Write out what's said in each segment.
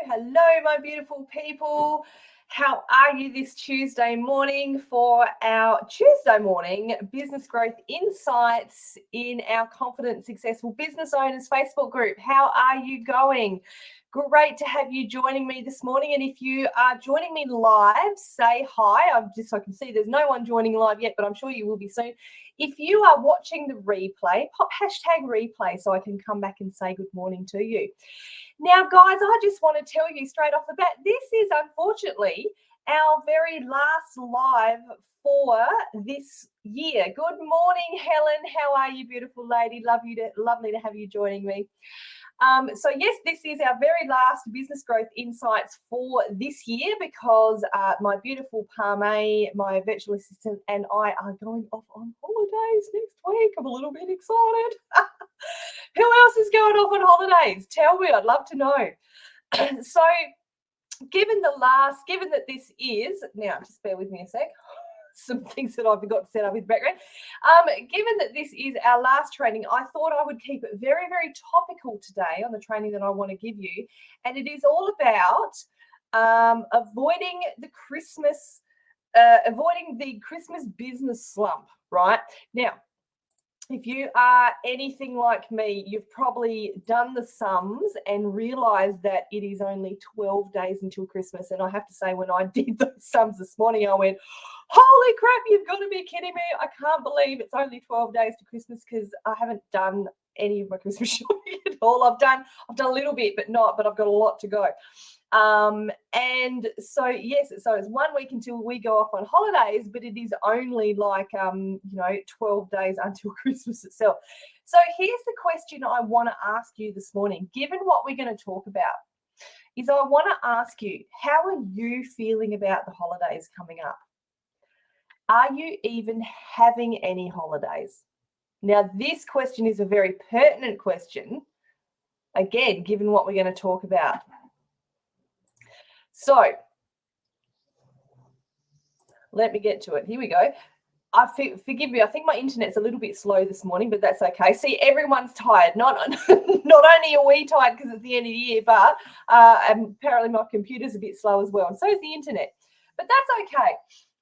Hello, my beautiful people. How are you this Tuesday morning for our Tuesday morning business growth insights in our Confident Successful Business Owners Facebook group? How are you going? Great to have you joining me this morning. And if you are joining me live, say hi. I can see there's no one joining live yet, but I'm sure you will be soon. If you are watching the replay, pop hashtag replay so I can come back and say good morning to you. Now, guys, I just want to tell you straight off the bat, this is unfortunately our very last live for this year. Good morning, Helen. How are you, beautiful lady? Lovely to have you joining me. So yes, this is our very last business growth insights for this year because my beautiful Parme, my virtual assistant, and I are going off on holidays next week. I'm a little bit excited. Who else is going off on holidays? Tell me, I'd love to know. So given that this is, now just bear with me a sec, some things that I forgot to set up in the background. Given that this is our last training, I thought I would keep it very, very topical today on the training that I want to give you. And it is all about avoiding the Christmas business slump, right? Now, if you are anything like me, you've probably done the sums and realized that it is only 12 days until Christmas. And I have to say, when I did those sums this morning, I went, holy crap, you've got to be kidding me. I can't believe it's only 12 days to Christmas because I haven't done any of my Christmas shopping at all. I've done a little bit, but I've got a lot to go. And so yes, so it's 1 week until we go off on holidays, but it is only like 12 days until Christmas itself. So here's the question I want to ask you this morning, given what we're going to talk about, is I want to ask you, how are you feeling about the holidays coming up? Are you even having any holidays? Now, this question is a very pertinent question, again, given what we're going to talk about. So let me get to it. Here we go. Forgive me, I think my internet's a little bit slow this morning, but that's okay. See, everyone's tired. Not only are we tired because it's the end of the year, but apparently my computer's a bit slow as well, and so is the internet. But that's okay.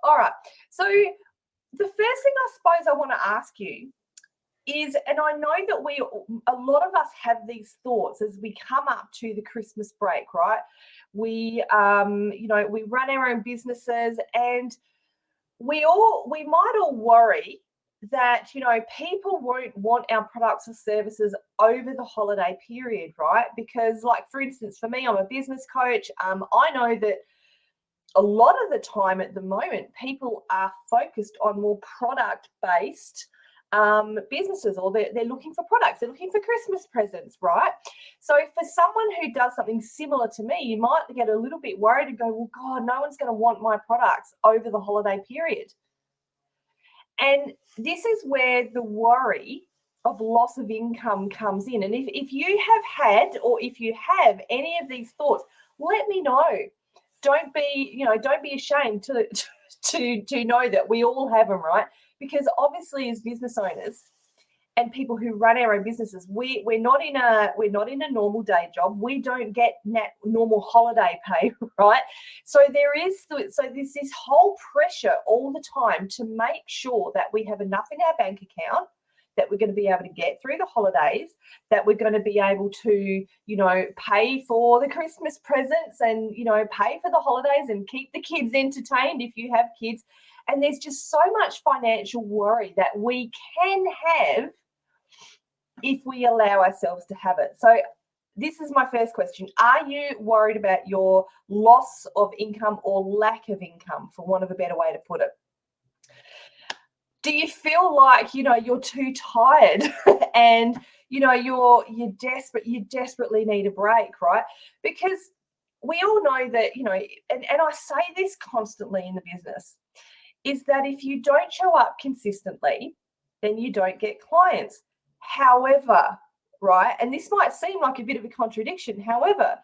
All right. So the first thing I suppose I want to ask you is, and I know that a lot of us have these thoughts as we come up to the Christmas break, right? We run our own businesses, and we might all worry that, people won't want our products or services over the holiday period, right? Because, like, for instance, for me, I'm a business coach. I know that a lot of the time at the moment, people are focused on more product-based businesses, or they're looking for products, they're looking for Christmas presents, right? So for someone who does something similar to me, you might get a little bit worried and go, well, God, no one's going to want my products over the holiday period. And this is where the worry of loss of income comes in. And if you have had, or if you have any of these thoughts, let me know. Don't be ashamed to know that we all have them, right? Because obviously, as business owners and people who run our own businesses, we're not in a normal day job. We don't get normal holiday pay, right? So there's this whole pressure all the time to make sure that we have enough in our bank account, that we're going to be able to get through the holidays, that we're going to be able to, pay for the Christmas presents and, pay for the holidays and keep the kids entertained if you have kids. And there's just so much financial worry that we can have if we allow ourselves to have it. So this is my first question. Are you worried about your loss of income or lack of income, for want of a better way to put it? Do you feel like, you're too tired and, you're desperate, you desperately need a break, right? Because we all know that, and I say this constantly in the business, is that if you don't show up consistently, then you don't get clients. However, right, and this might seem like a bit of a contradiction, however,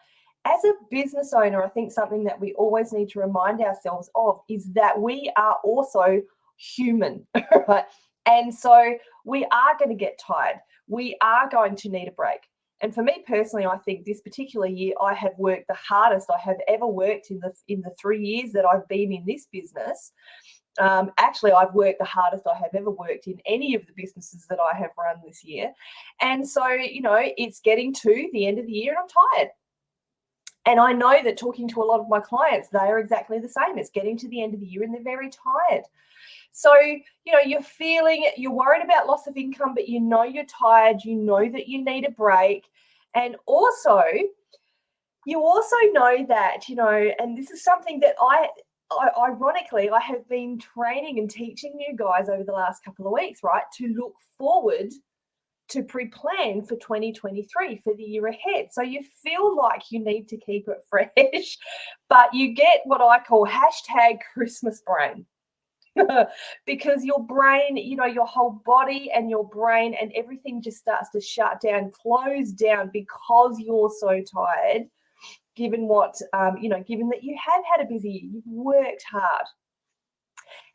as a business owner, I think something that we always need to remind ourselves of is that we are also human, right? And so we are going to get tired. We are going to need a break. And for me personally, I think this particular year I have worked the hardest I have ever worked in the 3 years that I've been in this business. Actually, I've worked the hardest I have ever worked in any of the businesses that I have run this year. And so, it's getting to the end of the year and I'm tired. And I know that talking to a lot of my clients, they are exactly the same. It's getting to the end of the year and they're very tired. So, you're worried about loss of income, but you're tired, you know that you need a break. And also, you also know that, and this is something that ironically, I have been training and teaching you guys over the last couple of weeks, right, to look forward to pre-plan for 2023, for the year ahead. So you feel like you need to keep it fresh, but you get what I call #Christmas brain. Because your brain, your whole body and your brain and everything just starts to shut down, close down because you're so tired. Given given that you have had a busy year, you've worked hard.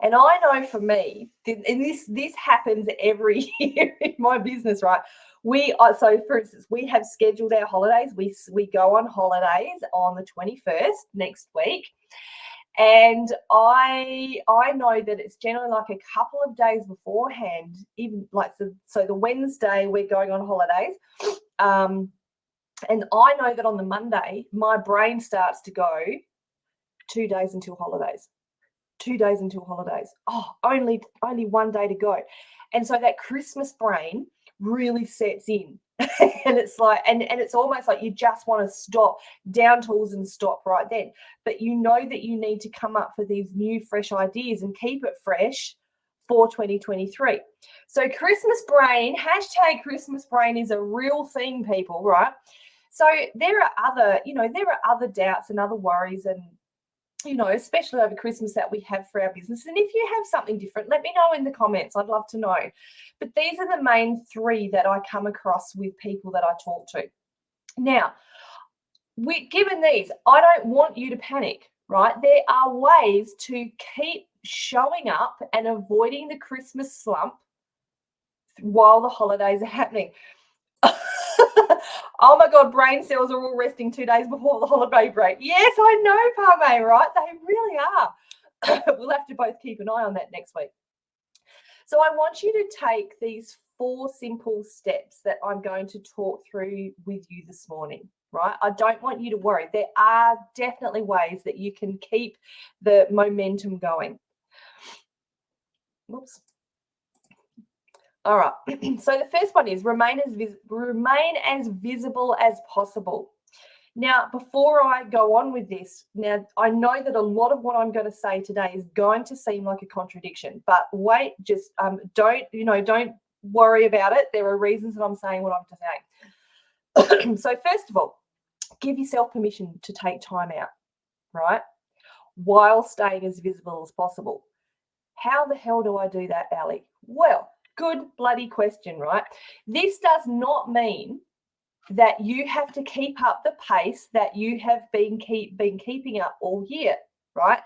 And I know for me, and this happens every year in my business, right? So for instance, we have scheduled our holidays. We go on holidays on the 21st next week. And I know that it's generally like a couple of days beforehand, even like so the Wednesday we're going on holidays. And I know that on the Monday, my brain starts to go 2 days until holidays. 2 days until holidays. Oh, only 1 day to go. And so that Christmas brain really sets in. And it's like, and it's almost like you just want to stop, down tools and stop right then. But you know that you need to come up for these new, fresh ideas and keep it fresh for 2023. So Christmas brain, #Christmas brain is a real thing, people, right? So there are other doubts and other worries and, especially over Christmas that we have for our business. And if you have something different, let me know in the comments. I'd love to know. But these are the main 3 that I come across with people that I talk to. Now, given these, I don't want you to panic, right? There are ways to keep showing up and avoiding the Christmas slump while the holidays are happening. Oh my God, brain cells are all resting 2 days before the holiday break. Yes, I know, Parme, right? They really are. We'll have to both keep an eye on that next week. So I want you to take these 4 simple steps that I'm going to talk through with you this morning, right? I don't want you to worry. There are definitely ways that you can keep the momentum going. Whoops. All right. So the first one is remain as visible as possible. Now, before I go on with this, now I know that a lot of what I'm going to say today is going to seem like a contradiction, but wait, just don't worry about it. There are reasons that I'm saying what I'm saying. So first of all, give yourself permission to take time out, right? While staying as visible as possible. How the hell do I do that, Ali? Well, good bloody question, right? This does not mean that you have to keep up the pace that you have been keeping up all year, right?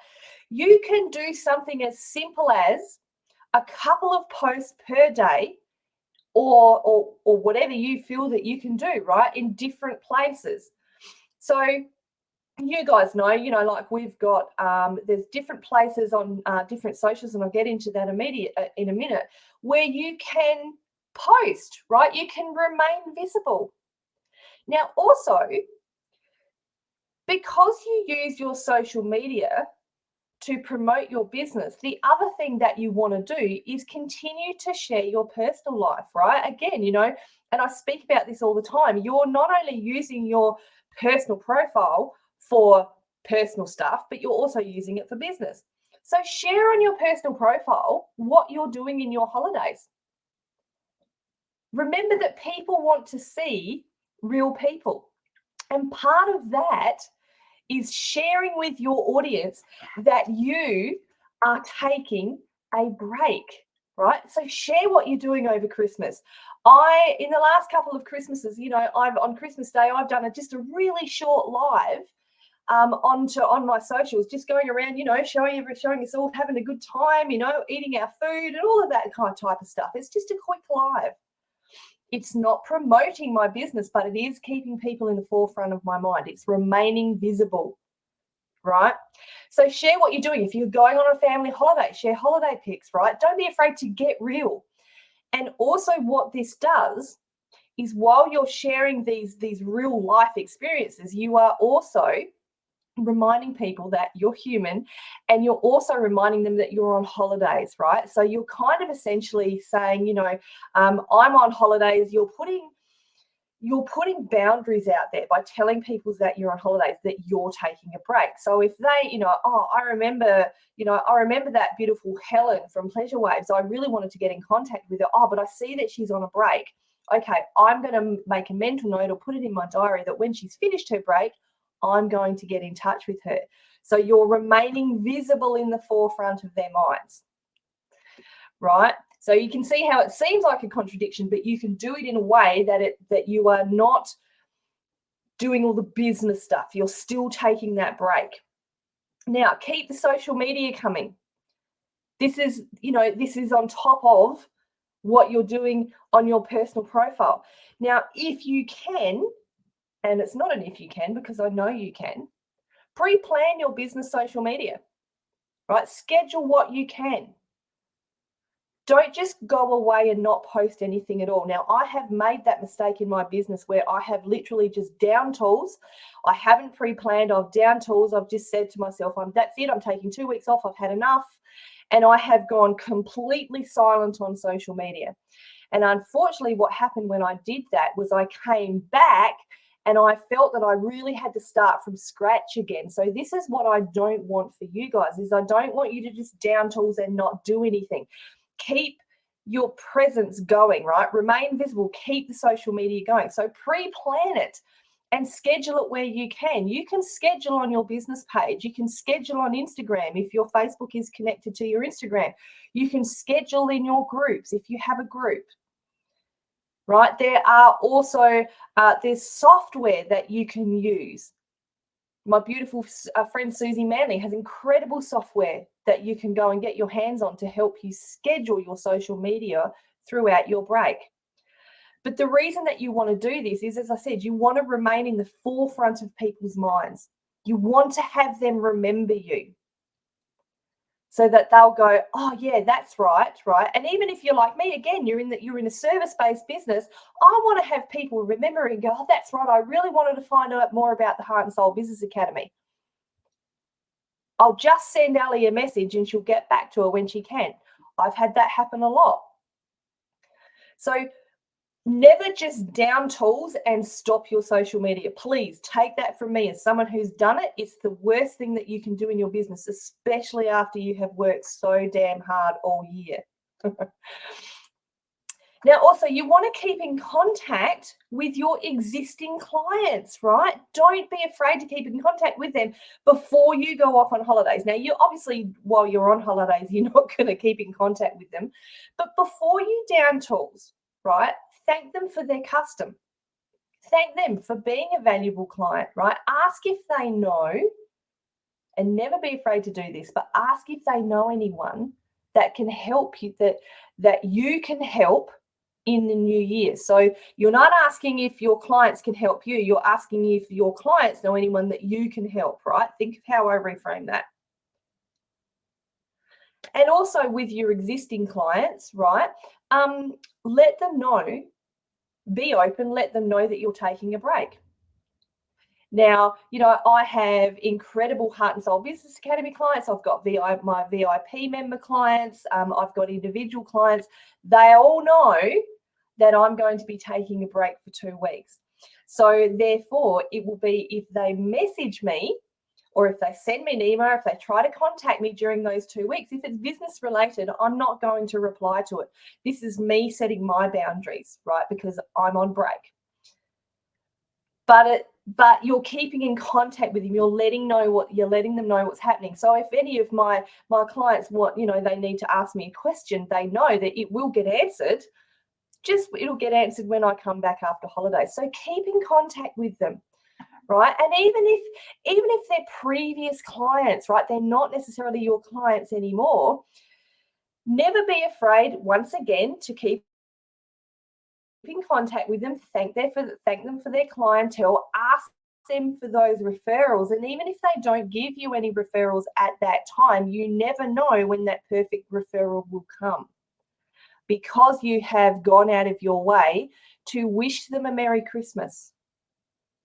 You can do something as simple as a couple of posts per day or whatever you feel that you can do, right, in different places. So you guys know, like we've got, there's different places on different socials, and I'll get into that in a minute, where you can post, right? You can remain visible. Now, also, because you use your social media to promote your business, the other thing that you want to do is continue to share your personal life, right? Again, and I speak about this all the time, you're not only using your personal profile for personal stuff, but you're also using it for business. So share on your personal profile what you're doing in your holidays. Remember that people want to see real people. And part of that is sharing with your audience that you are taking a break, right? So share what you're doing over Christmas. In the last couple of Christmases, on Christmas Day, I've done just a really short live on my socials, just going around, showing us all having a good time, eating our food and all of that kind of type of stuff. It's just a quick live. It's not promoting my business, but it is keeping people in the forefront of my mind. It's remaining visible, right? So share what you're doing. If you're going on a family holiday, share holiday pics, right? Don't be afraid to get real. And also what this does is while you're sharing these real life experiences, you are also reminding people that you're human, and you're also reminding them that you're on holidays, right? So you're kind of essentially saying, I'm on holidays. You're putting boundaries out there by telling people that you're on holidays, that you're taking a break. So if they, I remember that beautiful Helen from Pleasure Waves. I really wanted to get in contact with her. Oh, but I see that she's on a break. Okay, I'm going to make a mental note or put it in my diary that when she's finished her break, I'm going to get in touch with her. So you're remaining visible in the forefront of their minds, right? So you can see how it seems like a contradiction, but you can do it in a way that you are not doing all the business stuff. You're still taking that break. Now, keep the social media coming. This is on top of what you're doing on your personal profile. Now, if you can, and it's not an if you can, because I know you can, pre-plan your business social media, right? Schedule what you can. Don't just go away and not post anything at all. Now, I have made that mistake in my business where I have literally just down tools. I haven't pre-planned. I've down tools. I've just said to myself, that's it. I'm taking 2 weeks off. I've had enough. And I have gone completely silent on social media. And unfortunately, what happened when I did that was I came back and I felt that I really had to start from scratch again. So this is what I don't want for you guys, is I don't want you to just down tools and not do anything. Keep your presence going, right? Remain visible. Keep the social media going. So pre-plan it and schedule it where you can. You can schedule on your business page. You can schedule on Instagram if your Facebook is connected to your Instagram. You can schedule in your groups if you have a group. Right, there are also there's software that you can use. My beautiful friend Susie Manley has incredible software that you can go and get your hands on to help you schedule your social media throughout your break. But the reason that you want to do this is, as I said, you want to remain in the forefront of people's minds. You want to have them remember you, so that they'll go, oh yeah, that's right. And even if you're like me, again, you're in a service-based business, I want to have people remember and go, oh, that's right, I really wanted to find out more about the Heart and Soul Business Academy. I'll just send Ali a message and she'll get back to her when she can. I've had that happen a lot. So never just down tools and stop your social media. Please take that from me as someone who's done it. It's the worst thing that you can do in your business, especially after you have worked so damn hard all year. Now, also, you want to keep in contact with your existing clients, right? Don't be afraid to keep in contact with them before you go off on holidays. Now, you obviously, while you're on holidays, you're not going to keep in contact with them. But before you down tools, right, thank them for their custom. Thank them for being a valuable client, right? Ask if they know, and never be afraid to do this, but ask if they know anyone that can help you, that you can help in the new year. So you're not asking if your clients can help you, you're asking if your clients know anyone that you can help, right? Think of how I reframe that. And also with your existing clients, right? Let them know, be open, let them know that you're taking a break. Now, I have incredible Heart and Soul Business Academy clients. I've got my VIP member clients. I've got individual clients. They all know that I'm going to be taking a break for 2 weeks. So therefore, it will be if they message me or if they send me an email, if they try to contact me during those 2 weeks, if it's business related, I'm not going to reply to it. This is me setting my boundaries, right? Because I'm on break. But you're keeping in contact with them. You're letting them know what's happening. So if any of my clients want, they need to ask me a question, they know that it will get answered. It'll get answered when I come back after holidays. So keep in contact with them, right? And even if they're previous clients, right, they're not necessarily your clients anymore. Never be afraid, once again, to keep in contact with them, thank them for their clientele, ask them for those referrals. And even if they don't give you any referrals at that time, you never know when that perfect referral will come, because you have gone out of your way to wish them a Merry Christmas.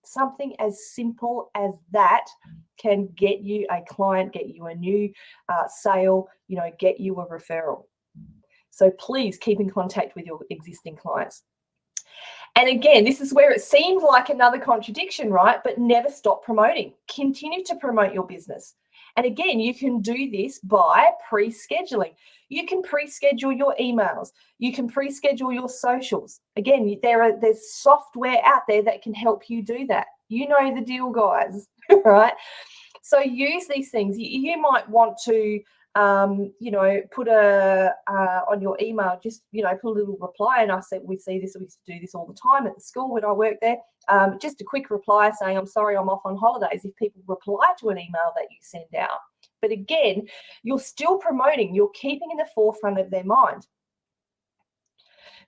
Something as simple as that can get you a client, get you a new sale, get you a referral. So please keep in contact with your existing clients. And again, this is where it seems like another contradiction, right? But never stop promoting. Continue to promote your business. And again, you can do this by pre-scheduling. You can pre-schedule your emails. You can pre-schedule your socials. Again, there's software out there that can help you do that. You know the deal, guys, right? So use these things. You might want to put on your email, just, put a little reply. And we see this, we used to do this all the time at the school when I worked there. Just a quick reply saying, I'm sorry, I'm off on holidays, if people reply to an email that you send out. But again, you're still promoting, you're keeping in the forefront of their mind.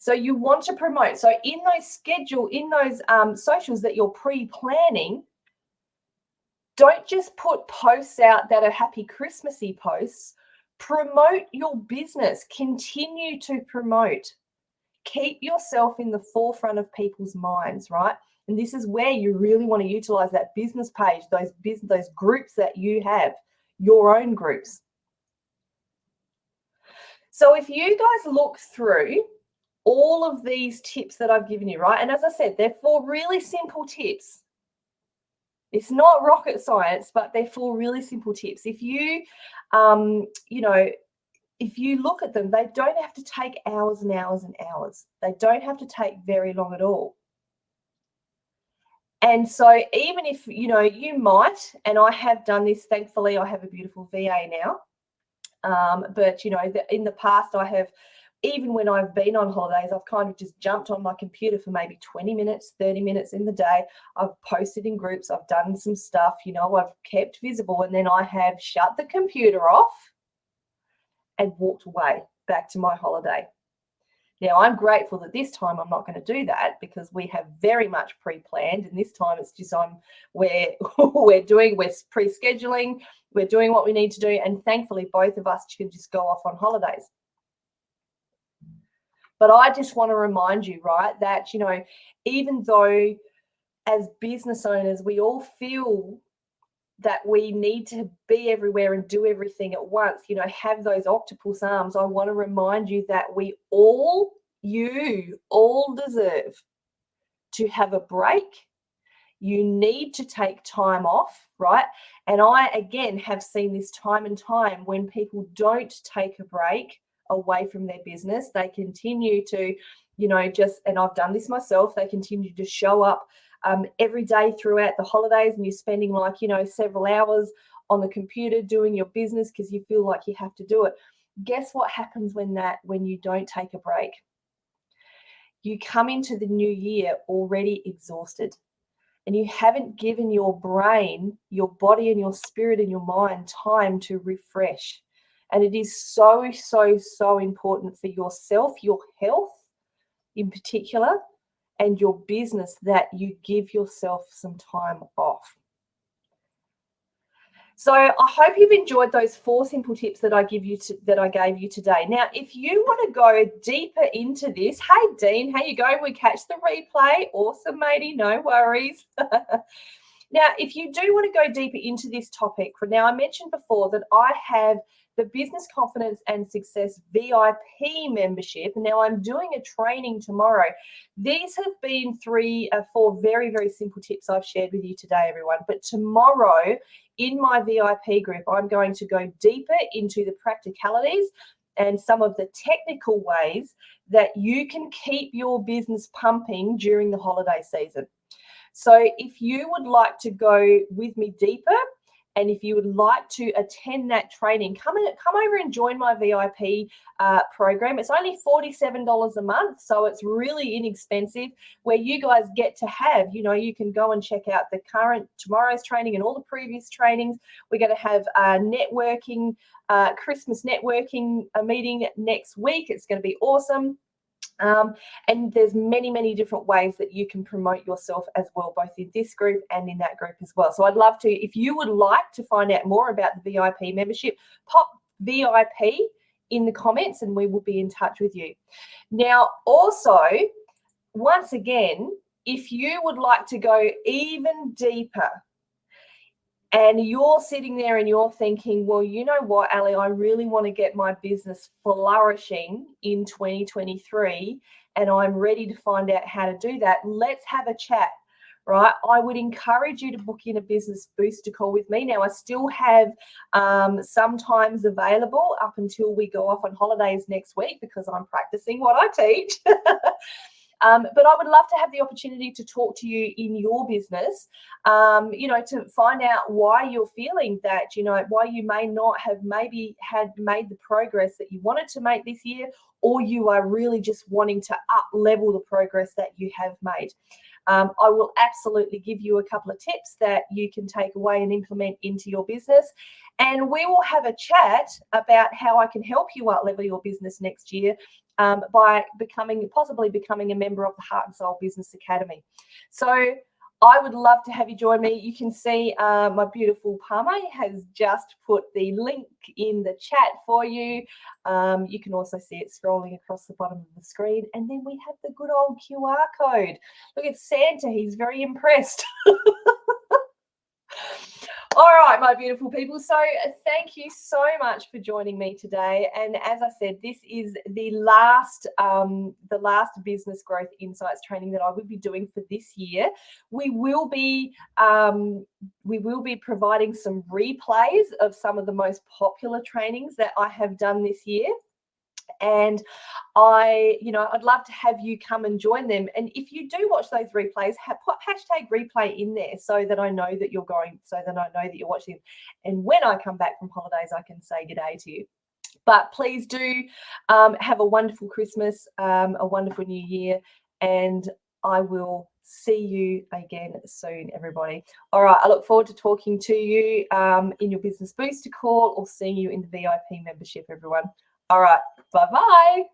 So you want to promote. So in those socials that you're pre-planning, don't just put posts out that are happy Christmassy posts. Promote your business. Continue to promote. Keep yourself in the forefront of people's minds, right? And this is where you really want to utilize that business page, those groups that you have, your own groups. So if you guys look through all of these tips that I've given you, right? And as I said, they're 4 really simple tips. It's not rocket science, but they're 4 really simple tips. If you, if you look at them, they don't have to take hours and hours and hours. They don't have to take very long at all. And so even if, you might, and I have done this, thankfully, I have a beautiful VA now. But, in the past, I have, even when I've been on holidays, I've kind of just jumped on my computer for maybe 20 minutes, 30 minutes in the day. I've posted in groups. I've done some stuff, I've kept visible. And then I have shut the computer off and walked away back to my holiday. Now, I'm grateful that this time I'm not going to do that, because we have very much pre-planned. And this time it's just we're pre-scheduling, we're doing what we need to do. And thankfully, both of us can just go off on holidays. But I just want to remind you, right, that, even though as business owners, we all feel that we need to be everywhere and do everything at once, have those octopus arms, I want to remind you that you all deserve to have a break. You need to take time off, right? And I, again, have seen this time and time when people don't take a break away from their business. They continue to, and I've done this myself, they continue to show up every day throughout the holidays, and you're spending several hours on the computer doing your business because you feel like you have to do it. Guess what happens when you don't take a break? You come into the new year already exhausted, and you haven't given your brain, your body and your spirit and your mind time to refresh. And it is so, so, so important for yourself, your health in particular, and your business, that you give yourself some time off. So I hope you've enjoyed those 4 simple tips that I gave you today. Now, if you want to go deeper into this, hey Dean, how you going? We catch the replay. Awesome, matey. No worries. Now, if you do want to go deeper into this topic, now I mentioned before that I have the Business Confidence and Success VIP membership. Now I'm doing a training tomorrow. These have been 4 very, very simple tips I've shared with you today, everyone. But tomorrow in my VIP group, I'm going to go deeper into the practicalities and some of the technical ways that you can keep your business pumping during the holiday season. So if you would like to go with me deeper, and if you would like to attend that training, come over and join my VIP program. It's only $47 a month, so it's really inexpensive, where you guys get to have, you can go and check out the tomorrow's training and all the previous trainings. We're going to have networking, Christmas networking meeting next week. It's going to be awesome. And there's many different ways that you can promote yourself as well, both in this group and in that group as well. So I'd love to, if you would like to find out more about the VIP membership, pop VIP in the comments and we will be in touch with you. Now, also, once again, if you would like to go even deeper, and you're sitting there and you're thinking, well, you know what, Ali, I really want to get my business flourishing in 2023 and I'm ready to find out how to do that. Let's have a chat, right? I would encourage you to book in a business booster call with me. Now, I still have some times available up until we go off on holidays next week because I'm practicing what I teach. But I would love to have the opportunity to talk to you in your business, to find out why you're feeling that, why you may not have maybe had made the progress that you wanted to make this year, or you are really just wanting to up level the progress that you have made. I will absolutely give you a couple of tips that you can take away and implement into your business. And we will have a chat about how I can help you up level your business next year by possibly becoming a member of the Heart and Soul Business Academy. So I would love to have you join me. You can see my beautiful Pame has just put the link in the chat for you. You can also see it scrolling across the bottom of the screen. And then we have the good old QR code. Look at Santa. He's very impressed. All right, my beautiful people. So thank you so much for joining me today. And as I said, this is the last business growth insights training that I will be doing for this year. We will be providing some replays of some of the most popular trainings that I have done this year. And I'd love to have you come and join them. And if you do watch those replays, put hashtag replay in there so that I know that you're watching. And when I come back from holidays, I can say good day to you. But please do have a wonderful Christmas, a wonderful New Year, and I will see you again soon, everybody. All right, I look forward to talking to you in your business booster call or seeing you in the VIP membership, everyone. All right, bye-bye.